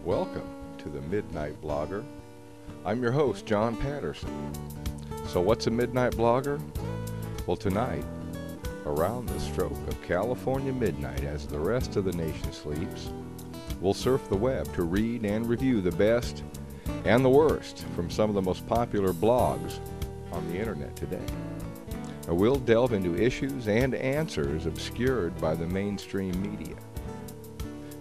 Welcome to the Midnight Blogger. I'm your host, John Patterson. So what's a Midnight Blogger? Well, tonight, around the stroke of California midnight as the rest of the nation sleeps, we'll surf the web to read and review the best and the worst from some of the most popular blogs on the internet today. Now, we'll delve into issues and answers obscured by the mainstream media.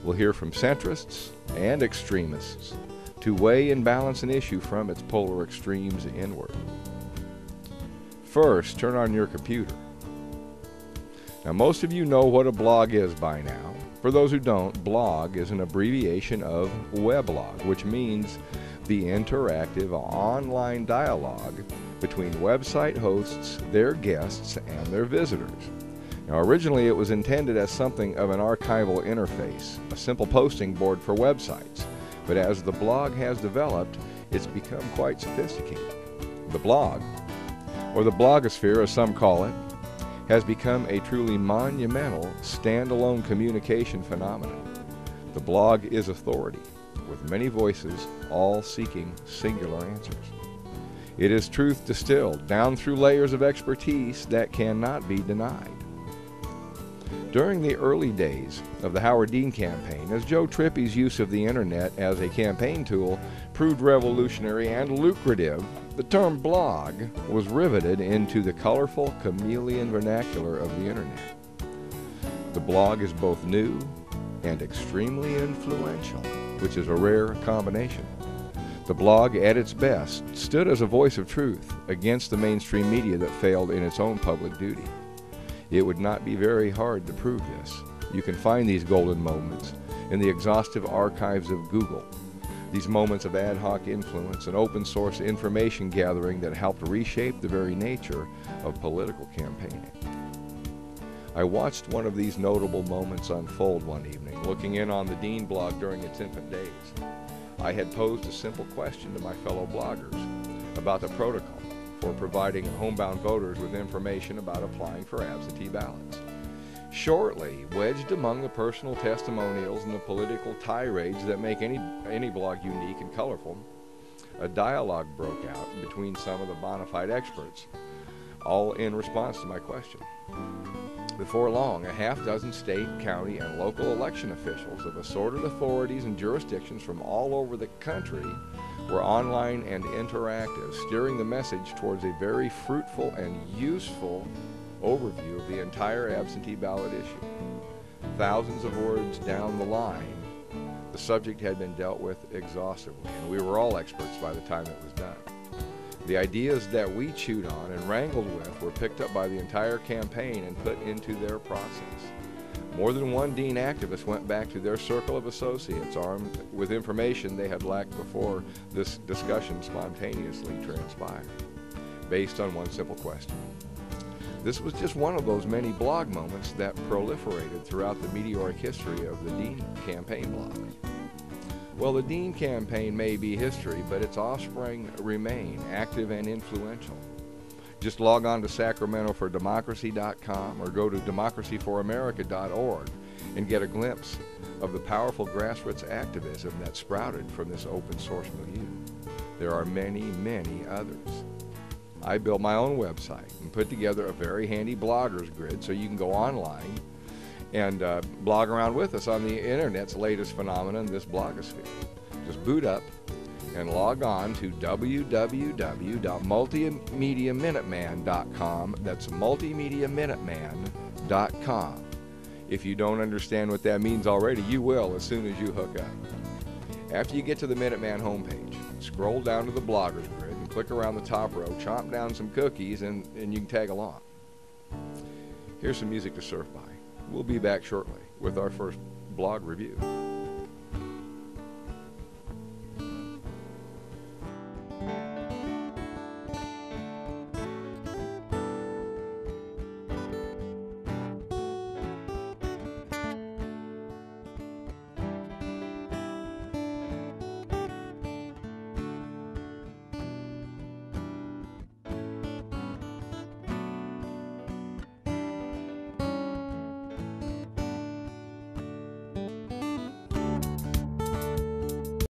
We'll hear from centrists and extremists to weigh and balance an issue from its polar extremes inward. First, turn on your computer. Now, most of you know what a blog is by now. For those who don't, blog is an abbreviation of weblog, which means the interactive online dialogue between website hosts, their guests, and their visitors. Now, originally it was intended as something of an archival interface, a simple posting board for websites. But as the blog has developed, it's become quite sophisticated. The blog, or the blogosphere as some call it, has become a truly monumental standalone communication phenomenon. The blog is authority, with many voices, all seeking singular answers. It is truth distilled down through layers of expertise that cannot be denied. During the early days of the Howard Dean campaign, as Joe Trippi's use of the internet as a campaign tool proved revolutionary and lucrative, the term blog was riveted into the colorful chameleon vernacular of the internet. The blog is both new and extremely influential, which is a rare combination. The blog, at its best, stood as a voice of truth against the mainstream media that failed in its own public duty. It would not be very hard to prove this. You can find these golden moments in the exhaustive archives of Google. These moments of ad hoc influence and open source information gathering that helped reshape the very nature of political campaigning. I watched one of these notable moments unfold one evening, looking in on the Dean blog during its infant days. I had posed a simple question to my fellow bloggers about the protocol for providing homebound voters with information about applying for absentee ballots. Shortly, wedged among the personal testimonials and the political tirades that make any blog unique and colorful, a dialogue broke out between some of the bona fide experts, all in response to my question. Before long, a half dozen state, county, and local election officials of assorted authorities and jurisdictions from all over the country were online and interactive, steering the message towards a very fruitful and useful overview of the entire absentee ballot issue. Thousands of words down the line, the subject had been dealt with exhaustively, and we were all experts by the time it was done. The ideas that we chewed on and wrangled with were picked up by the entire campaign and put into their process. More than one Dean activist went back to their circle of associates armed with information they had lacked before this discussion spontaneously transpired, based on one simple question. This was just one of those many blog moments that proliferated throughout the meteoric history of the Dean campaign blog. Well, the Dean campaign may be history, but its offspring remain active and influential. Just log on to sacramentofordemocracy.com or go to democracyforamerica.org and get a glimpse of the powerful grassroots activism that sprouted from this open source milieu. There are many, many others. I built my own website and put together a very handy bloggers grid so you can go online and blog around with us on the internet's latest phenomenon, this blogosphere. Just boot up and log on to www.multimediaminuteman.com. That's multimediaminuteman.com. If you don't understand what that means already, you will as soon as you hook up. After you get to the Minuteman homepage, scroll down to the bloggers grid and click around the top row, chomp down some cookies, and you can tag along. Here's some music to surf by. We'll be back shortly with our first blog review.